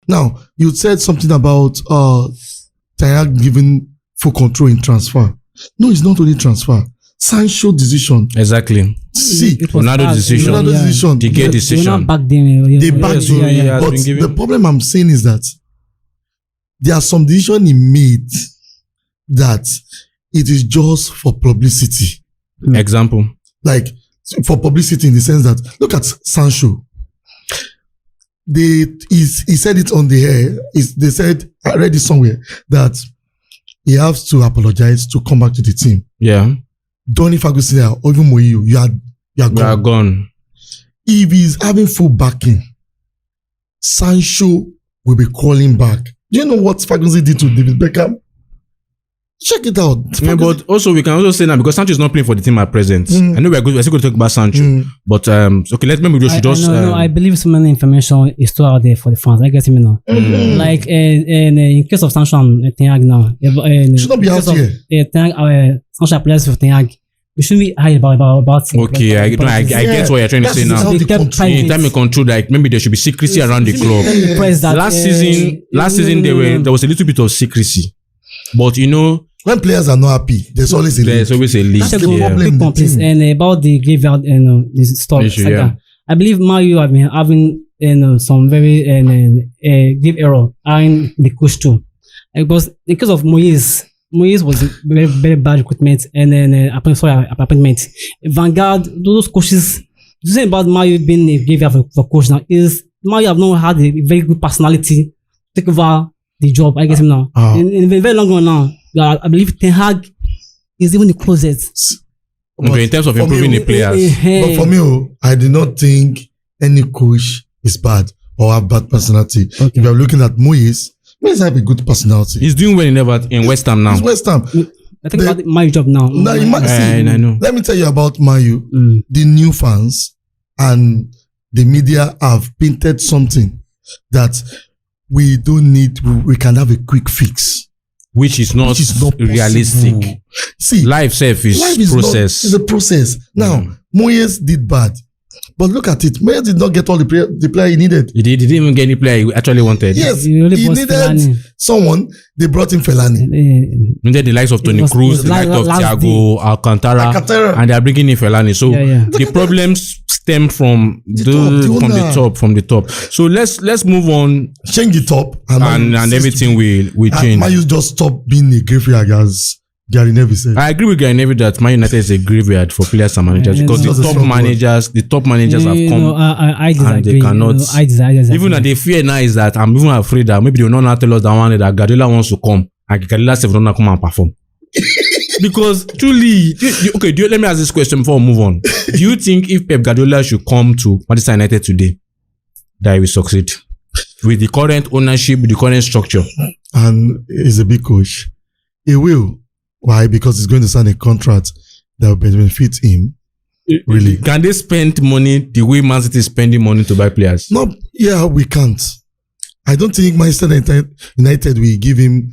Now, you said something about Ten Hag giving full control in transfer. No, it's not only transfer. Sancho decision. Exactly. See, Ronaldo decision. The gate decision. They backed him. But the problem I'm saying is that there are some decisions he made that it is just for publicity. Example. Like, for publicity in the sense that, look at Sancho. He said it on the air. They said, I read it somewhere, that he has to apologize to come back to the team. Yeah. Donny Ferguson or even Moyo, you are gone. If he's having full backing, Sancho will be calling back. Do you know what Ferguson did to David Beckham? Check it out. Yeah, but also we can also say now because Sancho is not playing for the team at present. I know we're still going to talk about Sancho, but okay, let's maybe we should just. No, I believe so many information is still out there for the fans. I get him now. Like in case of Sancho and Ten Hag now, should not be out here. Sancho applies for Ten Hag. We shouldn't be high about. Okay, I get what you're trying to say now. In time of control, like maybe there should be secrecy around the club. Last season there was a little bit of secrecy, but you know. When players are not happy, there's always a leak. There's always a leak. That's the problem. And about the graveyard and the story, I believe Mario have been having some very grave error in the coach too. Because in case of Moyes was very very bad recruitment and then appointment. Vanguard, those coaches. The thing about Mario being a graveyard for coach now is Mario have not had a very good personality to take over the job. I guess him now. In a very long run now. I believe Ten Hag is even the closest. Okay, in terms of improving the players. But for me, I do not think any coach is bad or have bad personality. Okay. If you're looking at Moyes have a good personality. He's doing well in West Ham now. He's West Ham. I think about my job now. I know. Let me tell you about Mayu. The new fans and the media have painted something that we don't need. We can have a quick fix. Which is not realistic. See, life is process. It's a process. Now, Moyes did bad. But look at it. Moyes did not get all the player he needed. He didn't even get any player he actually wanted. Yes, he needed someone. They brought in Fellaini. Needed the likes of Toni Kroos, the likes of Thiago, Alcantara, and they are bringing in Fellaini. So the problems stem from the top. So let's move on. Change the top and everything will change. Man, you just stop being a graveyard as Gary Neville said. I agree with Gary Neville that Man United is a graveyard for players and managers because the top managers have come I disagree. and they cannot. I disagree. Even that they fear now is that I'm even afraid that maybe they will not now tell us that Guardiola wants to come and Guardiola said don't come and perform. Because truly, let me ask this question before we move on. Do you think if Pep Guardiola should come to Manchester United today, that he will succeed with the current ownership, with the current structure? And he's a big coach. He will. Why? Because he's going to sign a contract that will benefit him. Really? Can they spend money the way Man City is spending money to buy players? No, we can't. I don't think Manchester United will give him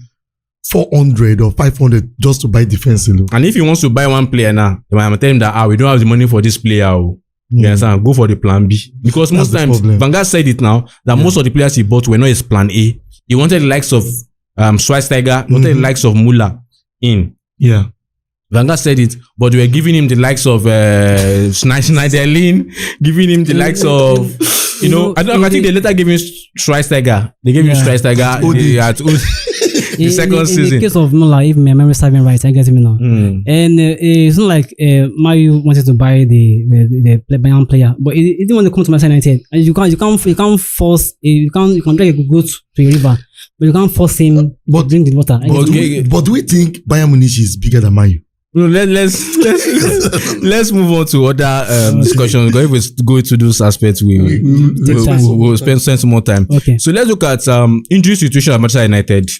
400 or 500 just to buy defense alone. And if he wants to buy one player now, I'm telling him that we don't have the money for this player. You understand? Go for the plan B. Because most times, Van Gaal said it now, that most of the players he bought were not his plan A. He wanted the likes of Schweinsteiger, he wanted the likes of Müller in. Yeah. Van Gaal said it, but we were giving him the likes of Schneiderlin, giving him the likes of, I think they later gave him Schweinsteiger. They gave him Schweinsteiger the second season. In the case of Müller, if my memory serving right, I get him now. And it's not like Mario wanted to buy the Bayern player, but he didn't want to come to Manchester United. And you can't force you can drag a goat to a river, but you can't force him to drink the water. But do we think Bayern Munich is bigger than Mario? No, let's move on to other discussions. If we go to those aspects, we'll spend some more time. Okay. So let's look at injury situation at Manchester United.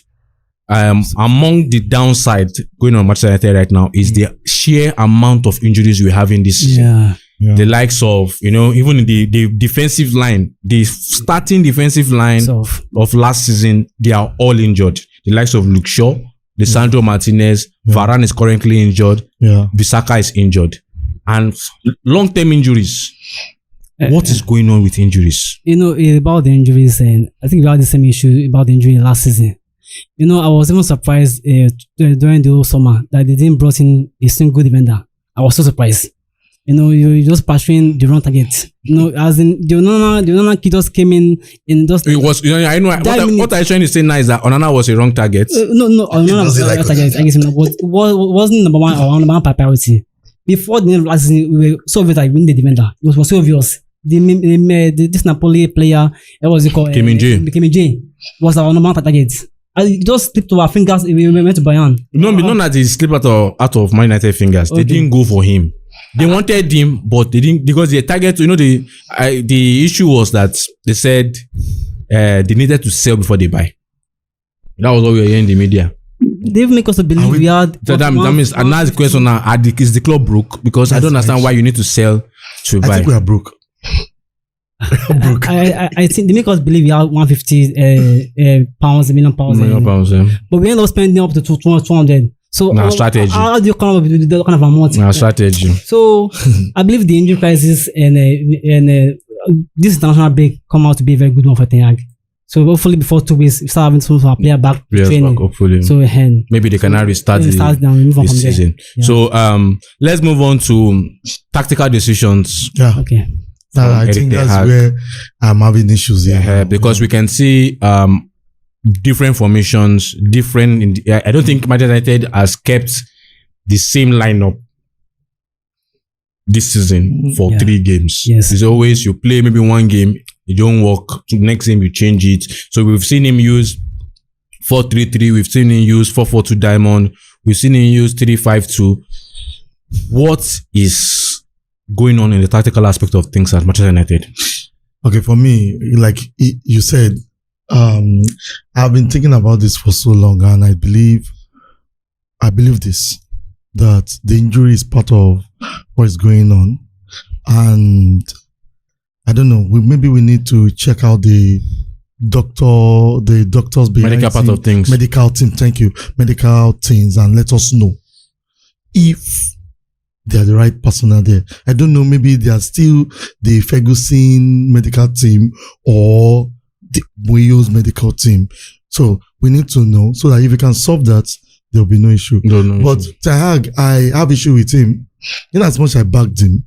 Among the downside going on Manchester United right now is the sheer amount of injuries we have in this season. Yeah. The likes of, even in the defensive line, the starting defensive line of last season, they are all injured. The likes of Luke Shaw, Lisandro Martinez, Varane is currently injured, Bissaka is injured. And long-term injuries. What is going on with injuries? About the injuries, and I think we had the same issue about the injury last season. I was even surprised during the whole summer that they didn't brought in a single defender. I was so surprised. You're just pursuing the wrong target. As in the Onana kid just came in just. It was. I know. What I'm trying to say now is that Onana was a wrong target. No, Onana was a wrong target. I guess wasn't number one or number one priority. Before the end of last season, we were so obvious that we need the defender. It was so obvious. This Napoli player, what was it called? Kanmi was our number one target. It just slipped to our fingers. We went to Bayern. No, not that it slipped out of Man United fingers. Okay. They didn't go for him. They wanted him, but they didn't, because the target. The issue was that they said they needed to sell before they buy. That was what we were hearing in the media. They've make us believe we had. So that means another question now: is the club broke? Because yes, I don't understand why you need to sell to buy. I think we are broke. I think they make us believe we have 150 pounds, a million pounds. Yeah. But we end up spending up to 200. So strategy. How do you come up with that kind of amount? Strategy. So I believe the injury crisis and this international break come out to be a very good one for Ten Hag. So hopefully before 2 weeks, we start having some of our player back training. Hopefully. So maybe they can restart the season. Yeah. So let's move on to tactical decisions. Yeah. Okay. I think that's where I'm having issues here. Yeah, because we can see different formations, I don't think Manchester United has kept the same lineup this season for 3 games. Yes. It's always you play maybe one game, it don't work. Next game you change it. So we've seen him use 4-3-3. We've seen him use 4-4-2 diamond. We've seen him use 3-5-2. What is going on in the tactical aspect of things at Manchester United? Okay, for me, like you said, I've been thinking about this for so long, and I believe this, that the injury is part of what is going on, and I don't know. Maybe we need to check out the doctors behind medical part of things, medical team. Thank you, medical teams, and let us know if they are the right personnel there. I don't know. Maybe they are still the Ferguson medical team or the Moyo's medical team. So we need to know so that if we can solve that, there will be no issue. But Ten Hag, I have issue with him. In as much I backed him,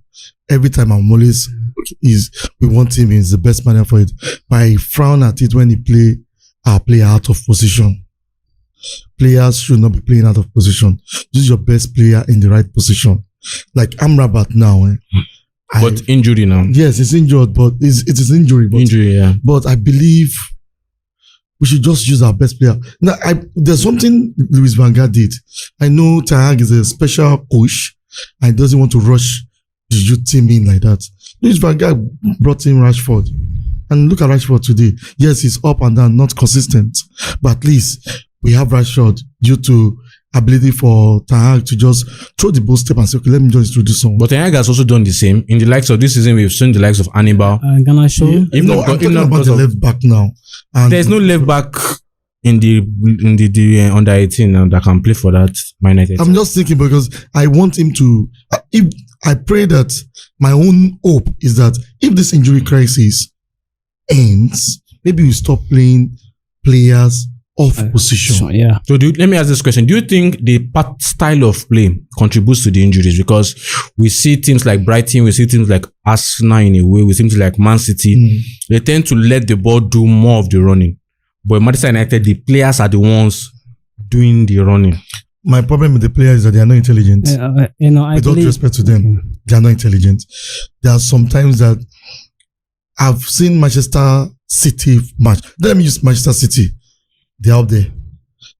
every time I'm always we want him. He's the best manager for it. But I frown at it when he play out of position. Players should not be playing out of position. Use your best player in the right position. Like Amrabat now. But injury now. Yes, it's injured, but it is injury. But, yeah. But I believe we should just use our best player. Now, there's something Louis van Gaal did. I know Ten Hag is a special coach and doesn't want to rush the youth team in like that. Louis van Gaal brought in Rashford. And look at Rashford today. Yes, he's up and down, not consistent. But at least we have Rashford due to ability for Ten Hag to just throw the ball step and say, okay, let me just introduce someone. But Ten Hag has also done the same. In the likes of this season, we've seen the likes of Hannibal. I'm talking about the left back now. And there's no left back in the under 18 now that can play for that Man United. I'm just thinking because I want him to. If I pray that my own hope is that if this injury crisis ends, maybe we stop playing players off position. Yeah. So let me ask this question. Do you think the style of play contributes to the injuries? Because we see teams like Brighton, we see teams like Arsenal in a way, we see teams like Man City. They tend to let the ball do more of the running. But Manchester United, the players are the ones doing the running. My problem with the players is that they are not intelligent. With all respect to them, they are not intelligent. There are some times that I've seen Manchester City match. Let me use Manchester City. They're up there.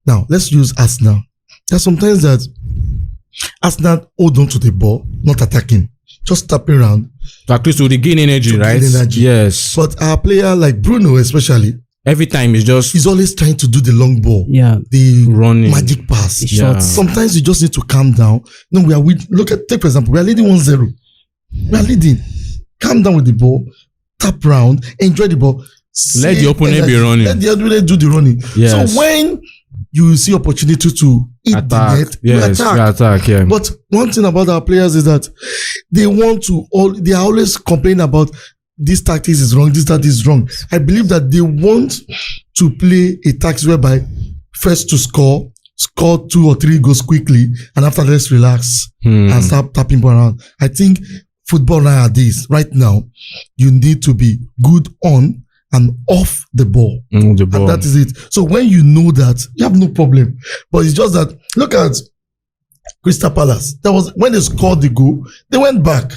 Now, let's use Arsenal. There are sometimes that Arsenal hold on to the ball, not attacking, just tapping around. At least to regain energy, right? Yes. But our player like Bruno especially, every time he's always trying to do the long ball. Yeah. The running. Magic pass. Yeah. Sometimes you just need to calm down. No, take for example, we are leading 1-0. We are leading. Calm down with the ball, tap round, enjoy the ball. Let the opponent be running. Let the opponent do the running. Yes. So when you see opportunity to hit the net, you attack. Yeah. But one thing about our players is that they are always complaining about this tactics is wrong, this tactics is wrong. I believe that they want to play a tactics whereby first to score 2 or 3 goals quickly, and after let's relax and start tapping around. I think football nowadays, right now, you need to be good on and off the ball. And that is it. So when you know that, you have no problem. But it's just that, look at Crystal Palace. That was when they scored the goal, they went back.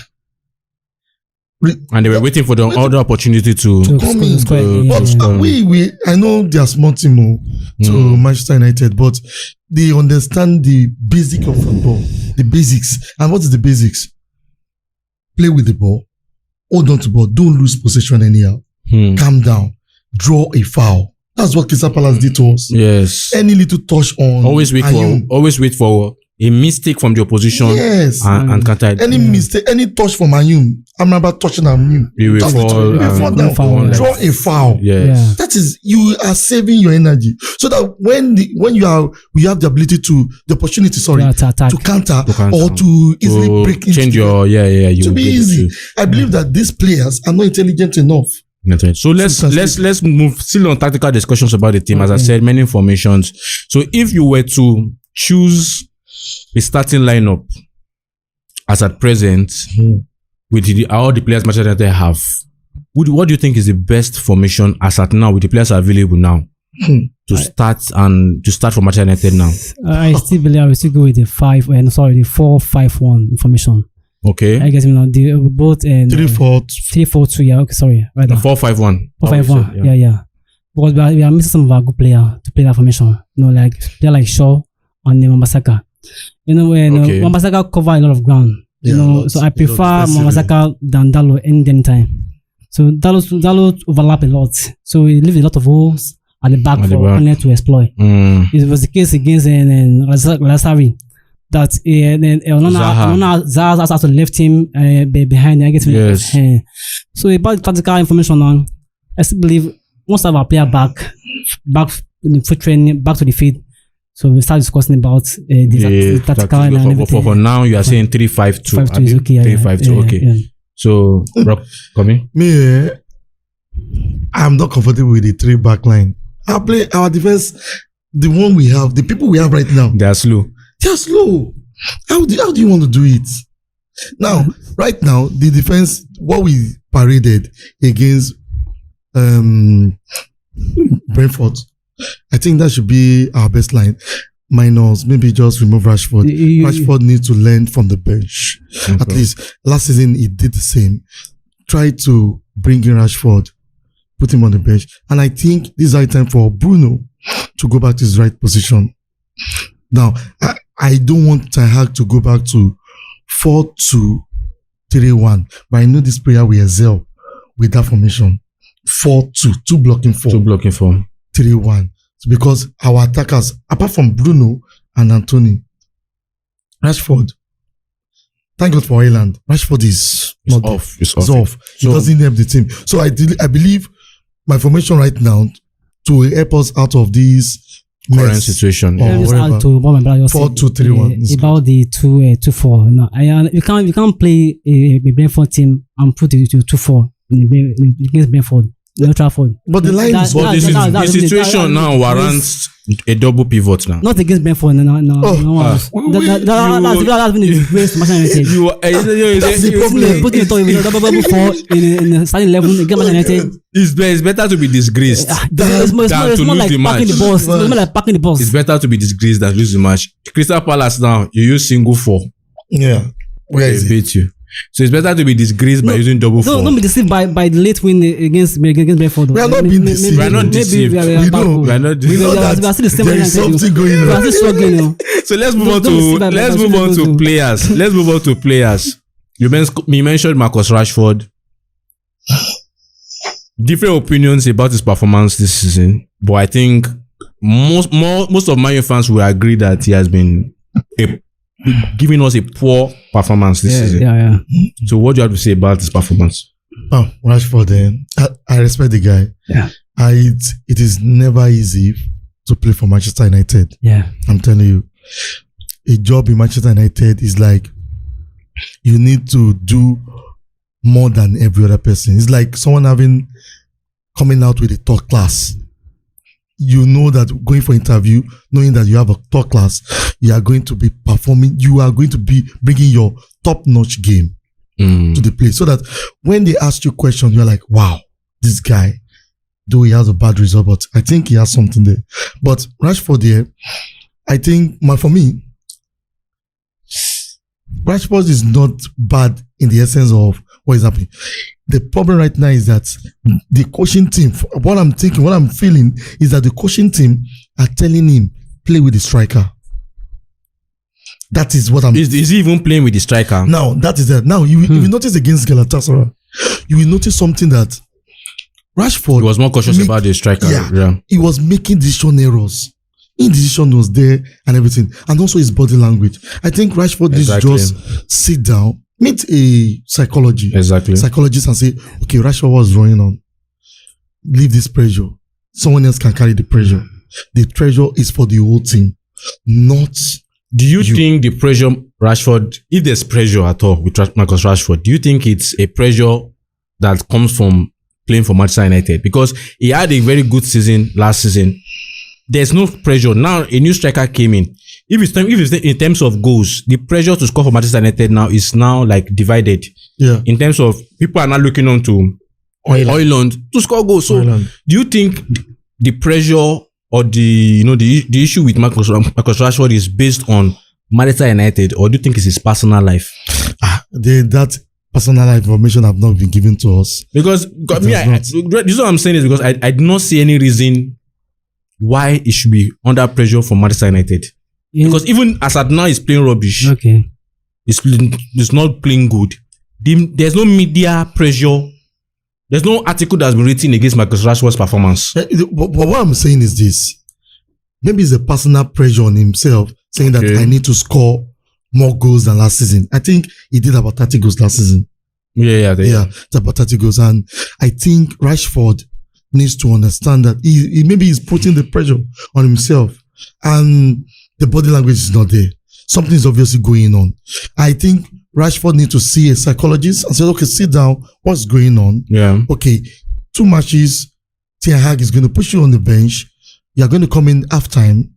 And they were waiting for the other opportunity to come in. But I know they are small team to Manchester United, but they understand the basic of football, the basics. And what is the basics? Play with the ball, hold on to the ball, don't lose possession anyhow. Calm down, draw a foul. That's what Crystal Palace did to us. Yes. Any little touch on. Always wait for a mistake from the opposition. Yes. And counter. Any mistake, any touch from Ayum. I remember touching Ayum. You will fall down. Draw a foul. Yes. That is, you are saving your energy. So that when you have the ability the opportunity, to counter or to easily break into. Change your, to be easy. I believe that these players are not intelligent enough. So let's move still on tactical discussions about the team. As I said, many formations. So if you were to choose a starting lineup as at present with all the players Manchester United have, what do you think is the best formation as at now with the players available now to start for Manchester United now? I still believe I will still go with the 4-5-1 formation. Okay. I guess both 3-4-2. Yeah. Okay. Sorry. Right. 4-5-1. 4-5-1. Yeah. Because we are missing some of our good players to play that formation. Like player like Shaw and Wan-Bissaka. Wan-Bissaka cover a lot of ground. So I prefer Wan-Bissaka than Dalot any time. So Dalot overlap a lot. So he leaves a lot of holes at the back for opponent to exploit. It was the case against Lazari. That Zaha has to left him behind. I guess. Yes. So about the tactical information now, I still believe once I have our player back in the foot training, back to the field. So we start discussing about the tactical and everything. For now, you are saying 3-5-2. 5-2 is okay. 3-5-2. Okay. Yeah. So, Rob, Kanmi? Me, I'm not comfortable with the 3-back line. I play our defense. The one we have, the people we have right now, they are slow. How do you want to do it? Now, right now, the defense, what we paraded against Brentford, I think that should be our best line. Minus, maybe just remove Rashford. Rashford needs to learn from the bench. Okay. At least last season he did the same. Try to bring in Rashford, put him on the bench. And I think this is the time for Bruno to go back to his right position. Now, I don't want Ten Hag to go back to 4-2-3-1, but I know this player will excel with that formation. 4-2, 2 blocking 4. 3-1. Because our attackers, apart from Bruno and Anthony, Rashford, thank God for Ireland, Rashford is not off. It's off. He doesn't help the team. So I believe my formation right now to help us out of this current situation. 4-2-3-1. About the 2-4. No, you can't play a Brentford team and put it to 2-4 against Brentford. But the line is what the situation now warrants a double pivot now. Not against Brentford. No. That's been a disgrace to Manchester United. That's the problem. Putting it on double 4 in the starting 11 against Manchester United. It's better to be disgraced it's more like packing the balls. It's more like packing the balls. It's better to be disgraced than lose the match. Crystal Palace now, you use single 4. Yeah. Where is it? Beat you. So it's better to be disgraced by using double 4. Don't be deceived by the late win against Brentford. We are not being deceived. We are not deceived. We are not deceived. We are still the same. There is something going on. We are still struggling. So let's move on to players. Let's move on to players. You mentioned Marcus Rashford. Different opinions about his performance this season, but I think most of Man U fans will agree that he has been giving us a poor performance this season. Yeah. So what do you have to say about his performance? Oh, Rashford, I respect the guy. Yeah. It is never easy to play for Manchester United. Yeah. I'm telling you. A job in Manchester United is like you need to do more than every other person. It's like someone coming out with a third class. You know that going for interview, knowing that you have a third class, you are going to be performing, you are going to be bringing your top-notch game to the place. So that when they ask you questions, you're like, wow, this guy, though he has a bad result, but I think he has something there. But Rashford there, I think, for me, Rashford is not bad in the essence of what is happening. The problem right now is that the coaching team, what I'm feeling is that the coaching team are telling him, play with the striker. That is what I'm... Is he even playing with the striker? Now, that is that. Now, if you notice against Galatasaray, you will notice something that Rashford... He was more cautious about the striker. Yeah. He was making decision errors. Indecision was there and everything. And also his body language. I think Rashford needs to just sit down, meet a psychologist and say, okay, Rashford was running on. Leave this pressure. Someone else can carry the pressure. The pressure is for the whole team, not... Do you think the pressure Rashford, if there's pressure at all with Marcus Rashford, do you think it's a pressure that comes from playing for Manchester United? Because he had a very good season last season. There's no pressure. Now a new striker came in. If it's in terms of goals, the pressure to score for Manchester United now is now like divided. Yeah. In terms of people are now looking on to Højlund to score goals. So do you think the pressure or the issue with Marcus Rashford is based on Manchester United, or do you think it's his personal life? That personal life information have not been given to us. Because this is what I'm saying is because I do not see any reason why it should be under pressure from Manchester United. Yeah. Because even as at now he's playing rubbish. Okay. He's not playing good. There's no media pressure. There's no article that's been written against Marcus Rashford's performance. But what I'm saying is this. Maybe it's a personal pressure on himself, saying that I need to score more goals than last season. I think he did about 30 goals last season. Yeah, it's about 30 goals. And I think Rashford needs to understand that he maybe he's putting the pressure on himself. And the body language is not there. Something is obviously going on. I think Rashford needs to see a psychologist and say, okay, sit down. What's going on? Yeah. Okay, 2 matches. Ten Hag is going to push you on the bench. You're going to come in halftime,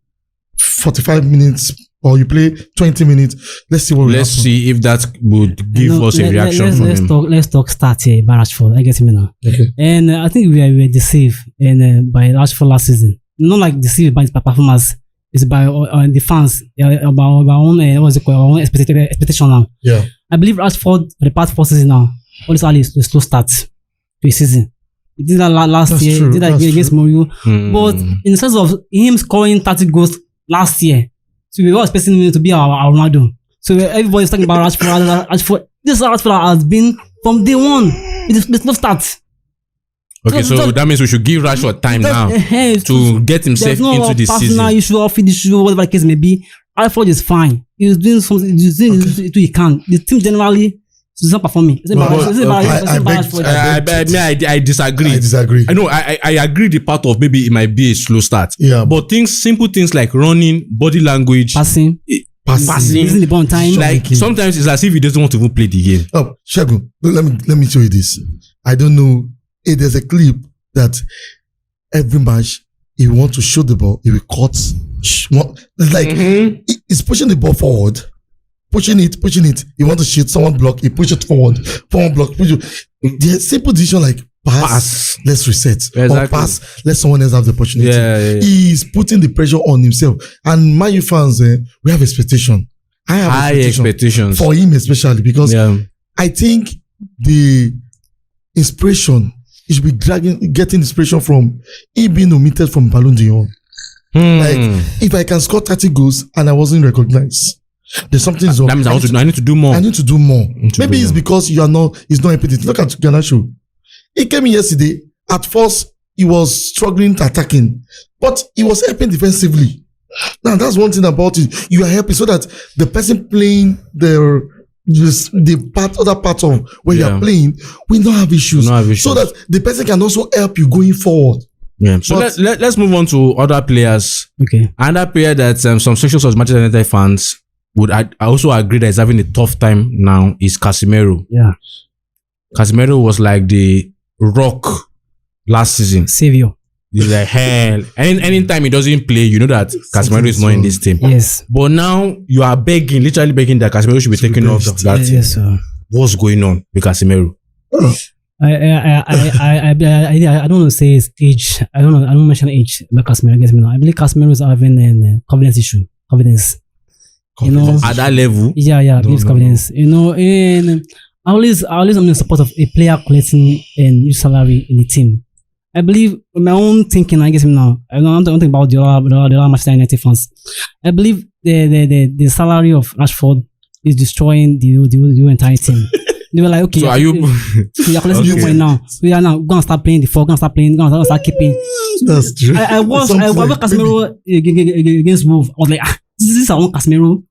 45 minutes, or you play 20 minutes. Let's see what will happen. Let's see if that would give us a reaction from him. Let's talk start here by Rashford. I get him now. Okay. And I think we were deceived by Rashford last season. Not like deceived by his performance. It's by the fans about our own our own expectation now. Yeah. I believe Rashford for the past 4 seasons now, all this early slow start to a season. He did that last year. He did that against Mourinho. But in the sense of him scoring 30 goals last year, so we were expecting him to be our Ronaldo. So everybody's talking about Rashford. This Rashford has been from day one. It's no start. Okay, so that means we should give Rashford time now to get himself into the season. Personal issue or fit issue, whatever the case may be. Rashford is fine. He's doing something. He's doing it he can. The team generally is not performing. I disagree. I know. I agree the part of maybe it might be a slow start. Yeah. But simple things like running, body language, passing, using the ball on time. Like sometimes it's as if he doesn't want to even play the game. Oh, Shegun, let me show you this. I don't know. There's a clip that every match, he wants to shoot the ball, he will cut. It's like he's pushing the ball forward, pushing it. He wants to shoot, someone block, he push it forward block, push it. The simple decision like pass. Let's reset. Exactly. Or pass, let someone else have the opportunity. Yeah. He's putting the pressure on himself. And Man U fans, we have expectation. I have high expectations for him especially because I think the inspiration. He should be getting inspiration from him being omitted from Ballon d'Or. Like, if I can score 30 goals and I wasn't recognized, there's something wrong. That means I need to do more. I need to do more. Maybe it's because he's not impotent. Look at Garnacho. He came in yesterday. At first, he was struggling to attacking, but he was helping defensively. Now, that's one thing about it. You are helping so that the person playing other part of where you are playing, we don't have issues. So that the person can also help you going forward. Yeah. So let's move on to other players. Okay. Another player that some sections of Manchester United fans would also agree that is having a tough time now is Casemiro. Yeah. Casemiro was like the rock last season. Savior. He's like hell. Anytime he doesn't play, you know that Casemiro is not in this team. Yes. But now you are literally begging that Casemiro should be taken off of that team. Yes, sir. What's going on with Casemiro? I don't want to say his age. I don't mention age about Casemiro against me now. I believe Casemiro is having a confidence issue. Confidence. You know, at that level. Yeah, I believe confidence. You know, and I always am in support of a player collecting a new salary in the team. I believe my own thinking, I guess now. I don't think about the other Manchester United fans. I believe the salary of Rashford is destroying the entire team. They were like, okay, so are you collecting new money now. We are now going to start playing the four, going to start keeping. That's true. I watched Casemiro against Wolves. I was like, this is our own Casemiro.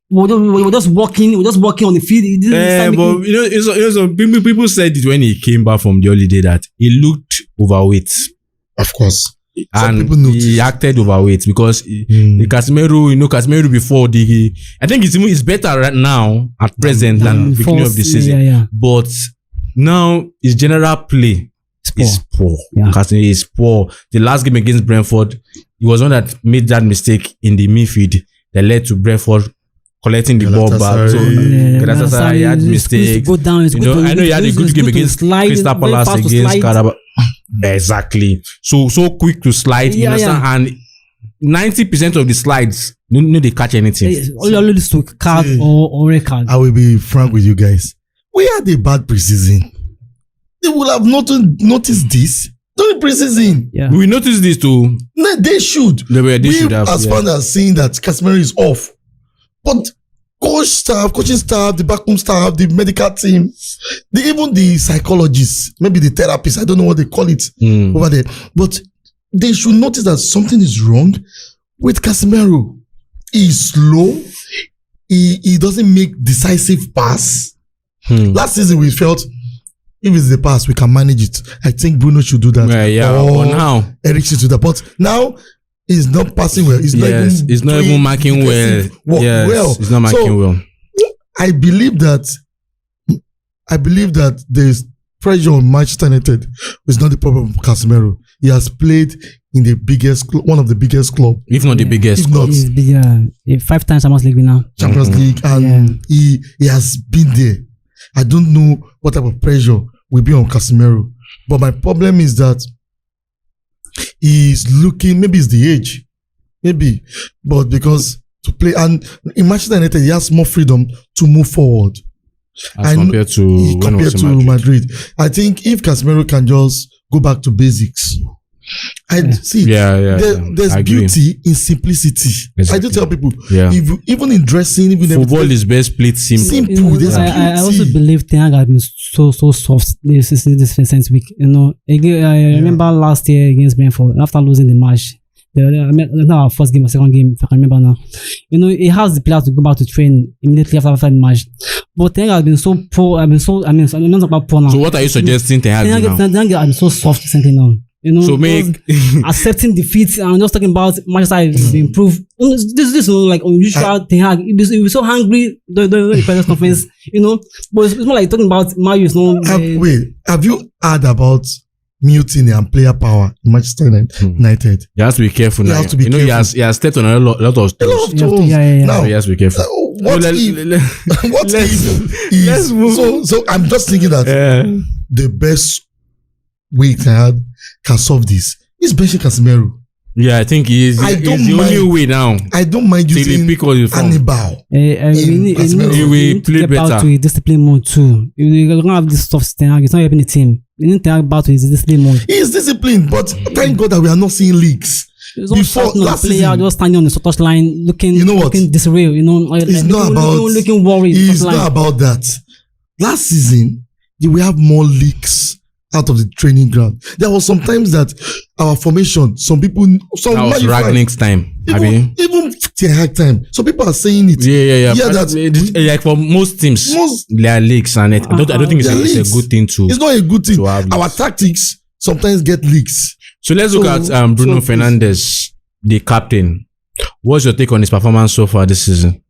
We're just walking on the field. But you know, people said it when he came back from the holiday that he looked overweight. Of course. And he acted overweight because the Casemiro before I think it's better right now at present than beginning of the season. Yeah. But now his general play is poor. Yeah. Casemiro is poor. The last game against Brentford, he was one that made that mistake in the midfield that led to Brentford collecting the ball back. So Galatasaray had mistakes. I know he had a good game against Crystal Palace, against Carabao. Exactly. So quick to slide. You understand? And 90% of the slides, they catch anything. All this to card or red card. I will be frank with you guys. We had a bad preseason. They will have noticed this during preseason. Yeah. We noticed this too. No, they should. They should have. As far as seeing that Casemiro is off. But coaching staff, the backroom staff, the medical team, even the psychologists, maybe the therapists, I don't know what they call it over there. But they should notice that something is wrong with Casemiro. He's slow. He doesn't make decisive pass. Last season we felt if it's the pass, we can manage it. I think Bruno should do that. Or now Eric should do that. But now he's not passing well. He's not even marking well. Yes, he's not marking well. I believe that there's pressure on Manchester United. It's not the problem of Casemiro. He has played in the one of the biggest club, if not the biggest. If not, he's been 5 times Champions League winner. Champions League, and he has been there. I don't know what type of pressure will be on Casemiro, but my problem is that he's looking, maybe it's the age, maybe, but because to play, and in Manchester United, he has more freedom to move forward. As compared to Madrid. I think if Casemiro can just go back to basics, there's beauty in simplicity. Exactly. I do tell people, even in dressing, even football everything, is best played simple. I also believe Ten Hag has been so soft this since week. I remember last year against Brentford, after losing the match, our first game or second game, if I can remember now. He has the players to go back to train immediately after the match. But Ten Hag has been so poor. I'm not about poor now. So what are you suggesting Ten Hag now? Ten Hag has been so soft recently now. So make accepting defeat and just talking about Manchester improve. This like unusual Ten Hag. He was so hungry during the press conference, But it's more like talking about Marius. Wait, have you heard about mutiny and player power in Manchester United? You have to be careful now. He has stepped on a lot of toes. Now, he has to be careful. What if? Let's move. So I'm just thinking that the best way can solve this is benching Casemiro. Yeah, I think he is. The only way now. I don't mind using Hannibal. He will play better. To discipline mode too. You're gonna have this soft stand. It's not helping the team. You need to think about his discipline mode. He is disciplined, but thank God that we are not seeing leaks. Before last season, just standing on the touch line, looking disarray. It's not about looking worried. It's not about that. Last season, we have more leaks out of the training ground. There was sometimes that our formation, that was Ragnick's time. Even Ten Hag time. So people are saying it. Yeah. Like for most teams, there are leaks, and I don't think it's a good thing to. It's not a good thing. Our tactics sometimes get leaks. So let's look at Bruno Fernandes, the captain. What's your take on his performance so far this season?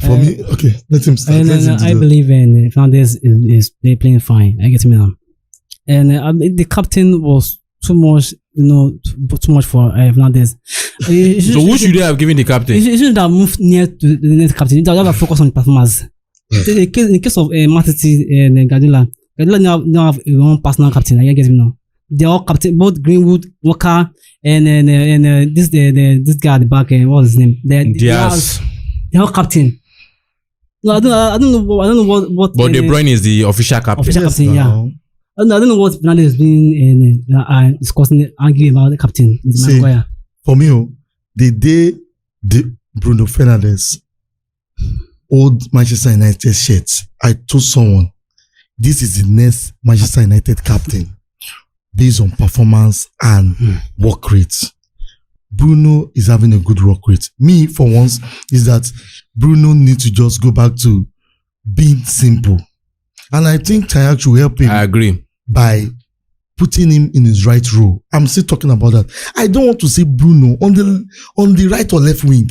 For me, okay, let him start. I believe in Fernandez is playing fine. I get him now. And the captain was too much, too much for Fernandez. So who should they have given the captain? You shouldn't have moved near to the next captain. You have to focus on performance. In the case of Matiti and Guardiola now have one personal captain. I get him now. They're all captain, both Greenwood, Walker, and this guy at the back. What's his name? Diaz. They're all captain. No, I don't know what. But De Bruyne is the official captain. Official captain, yeah. I don't know what Fernandez is being discussing, arguing about the captain with Maguire. For me, the day Bruno Fernandes old Manchester United shirts, I told someone, this is the next Manchester United captain based on performance and work rates. Bruno is having a good work rate. Me, for once, is that Bruno needs to just go back to being simple. And I think Tayak should help him. I agree. By putting him in his right role. I'm still talking about that. I don't want to see Bruno on the right or left wing.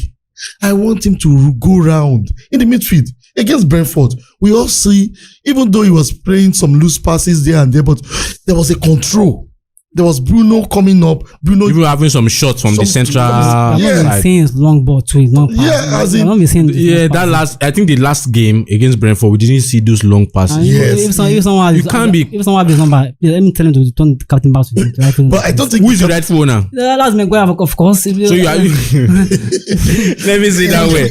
I want him to go round in the midfield against Brentford. We all see, even though he was playing some loose passes there and there, but there was a control. There was Bruno coming up. Bruno even having some shots from the central side. Saying long ball to his long pass. Yeah, as in, I think the last game against Brentford, we didn't see those long passes. Yes. If someone have his number, let me tell him to turn the captain back to the right phone. But I don't think who is the right phone now? That's Maguire, of course. So you are. Let me see that way.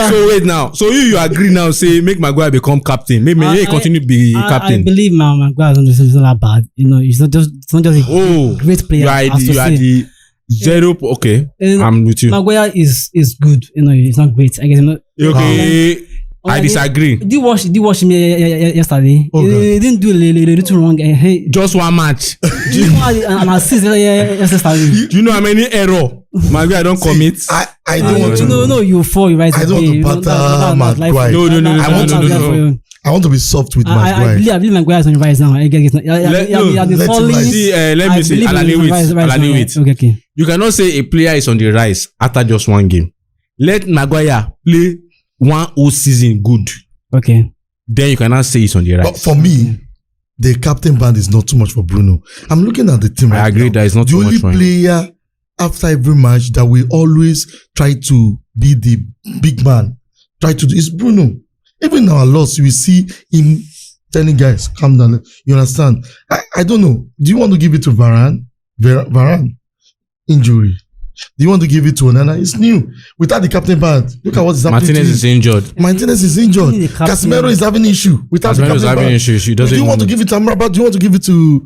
So wait now. So you agree now? Say make Maguire become captain. Maybe he continue to be captain. I believe Maguire is not that bad. It's not just a great player. You are the zero. Okay, I'm with you. Maguire is good. It's not great. I guess. Okay. I disagree. Did you watch him yesterday? He didn't do a little wrong. Just one match. Do you know an assist yesterday? Do you know how many error Maguire don't commit? I don't want to. No, you fall right. I don't want to batter Maguire. No. I want to be soft with Maguire. I believe Maguire is on the rise now. Let me see. Alani, wait. Okay. You cannot say a player is on the rise after just one game. Let Maguire play one whole season good. Okay. Then you cannot say he's on the rise. But for me, the captain band is not too much for Bruno. I'm looking at the team right now. I agree that it's not too much for him. The only player after every match that we always try to be the big man, is Bruno. Even in our loss, we see him telling guys, calm down. You understand? I don't know. Do you want to give it to Varane? Varane? Injury. Do you want to give it to Onana? It's new. Without the captain band, look at what's happening. Martinez is injured. Martinez is injured. Casemiro is having issue. Without the captain band. Do you want to give it to Amrabat? Do you want to give it to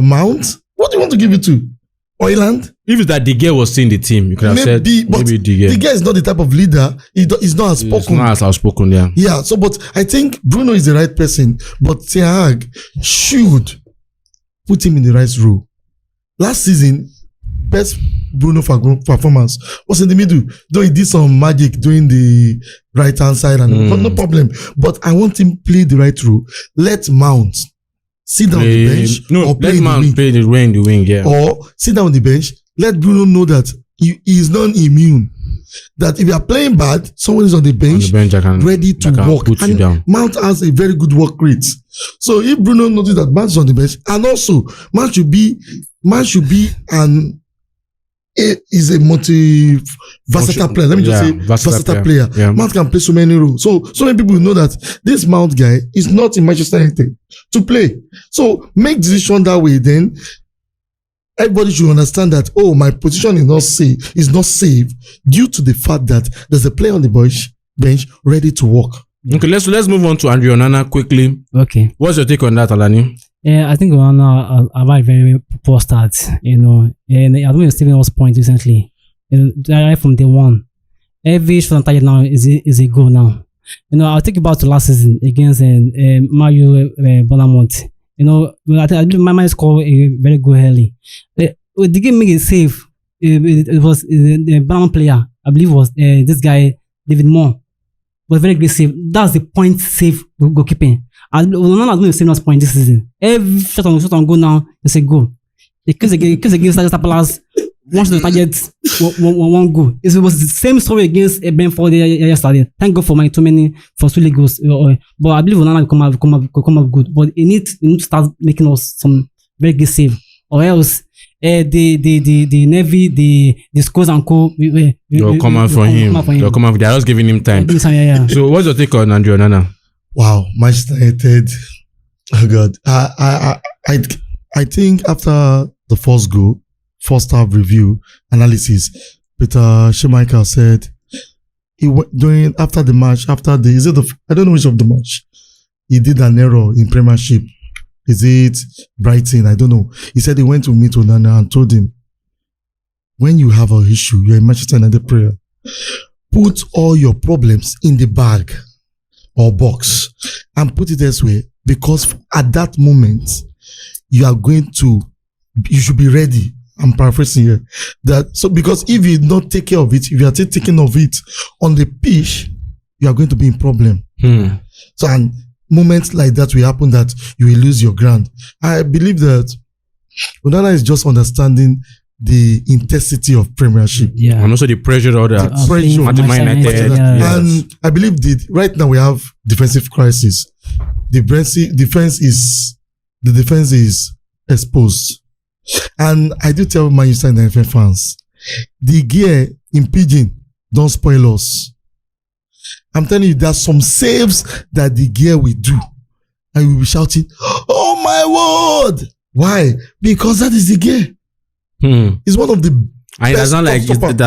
Mount? What do you want to give it to? Oiland? If it's that De Gea was still in the team, you could have said maybe De Gea. De Gea is not the type of leader. He's not outspoken. He's not as outspoken, yeah. Yeah, so but I think Bruno is the right person, but Ten Hag should put him in the right role. Last season, best Bruno performance was in the middle, though he did some magic doing the right hand side and no problem. But I want him play the right role. Let Mount sit down on the bench or play the wing, yeah. Or sit down on the bench. Let Bruno know that he is not immune. That if you are playing bad, someone is on the bench ready to work. And Mount has a very good work rate. So if Bruno notices that Mount is on the bench, and also Mount should be is a versatile player. Let me just say versatile player. Yeah. Mount can play so many roles. So many people know that this Mount guy is not in Manchester United to play. So make decision that way. Then everybody should understand that my position is not safe due to the fact that there's a player on the bench ready to work. Okay, let's move on to Andre Onana quickly. Okay, what's your take on that, Alani? I think Onana had a very poor start, and I don't know Stephen was point recently. Right from day one, every shot on target now is a goal now. I'll take you back to last season against Mario Bournemouth. I think my mind scored a very good early. The game made it safe. It was the Bournemouth player, I believe, was this guy David Moore. Was very great save. That's the point save goalkeeping. None of them save us point this season. Every shot on goal now is a goal. The case against Palace wants to target one goal. It was the same story against Brentford yesterday. Thank God for my too many for 2 goals. But I believe Onana will come up good. But he need to start making us some very good save, or else the Navy, the scores and co. They'll come out for him. They'll come out. They're just giving him time. Yeah. So what's your take on Andre Onana? Wow, Manchester United. Oh God, I think after the first half review analysis, Peter Schmeichel said after the match, I don't know which of the match, he did an error in Premiership. Is it Brighton? I don't know. He said he went to meet Onana and told him, when you have an issue, you're a Manchester United player, put all your problems in the bag or box and put it elsewhere, because at that moment you should be ready. I'm paraphrasing here. Because if you don't take care of it, if you are still taking of it on the pitch, you are going to be in problem. So, and moments like that will happen that you will lose your ground. I believe that Onana is just understanding the intensity of Premiership. Yeah. And also the pressure of that. And I believe right now we have defensive crisis. The defense is exposed. And I do tell Manchester United fans, the gear impeding don't spoil us. I'm telling you, there's some saves that the gear will do, and we will be shouting, "Oh my word!" Why? Because that is the gear. It's one of the. And it does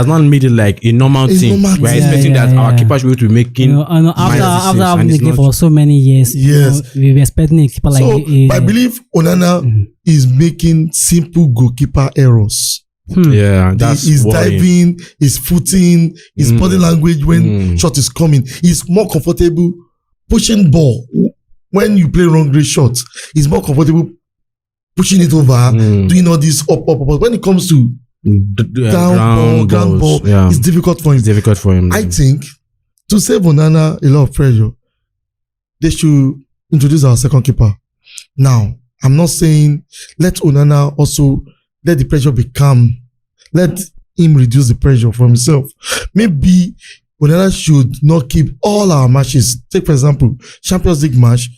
not make it like a normal thing. We're expecting that our keeper should be able to make in. After having the game for so many years, yes, we were expecting a keeper like. So I believe Onana is making simple goalkeeper errors. Yeah, he's diving, his footing, his body language when shot is coming. He's more comfortable pushing ball when you play wrong range shots. He's more comfortable pushing it over, doing all this up. When it comes to ground ball, it's difficult for him. I think to save Onana a lot of pressure, they should introduce our second keeper. Now, I'm not saying let Onana also let the pressure be calm. Let him reduce the pressure for himself. Maybe Onana should not keep all our matches. Take, for example, Champions League match,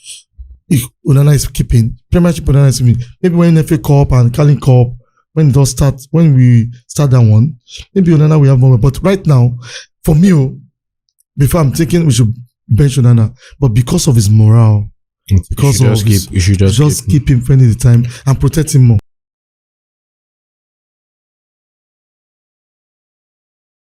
if Onana is keeping, Premiership Onana is keeping. Maybe when FA Cup and Carling Cup, when we start that one, maybe Onana will have more. But right now, for me, before I'm thinking we should bench Onana, but because of his morale, because of his, you should just keep him spending the time and protect him more.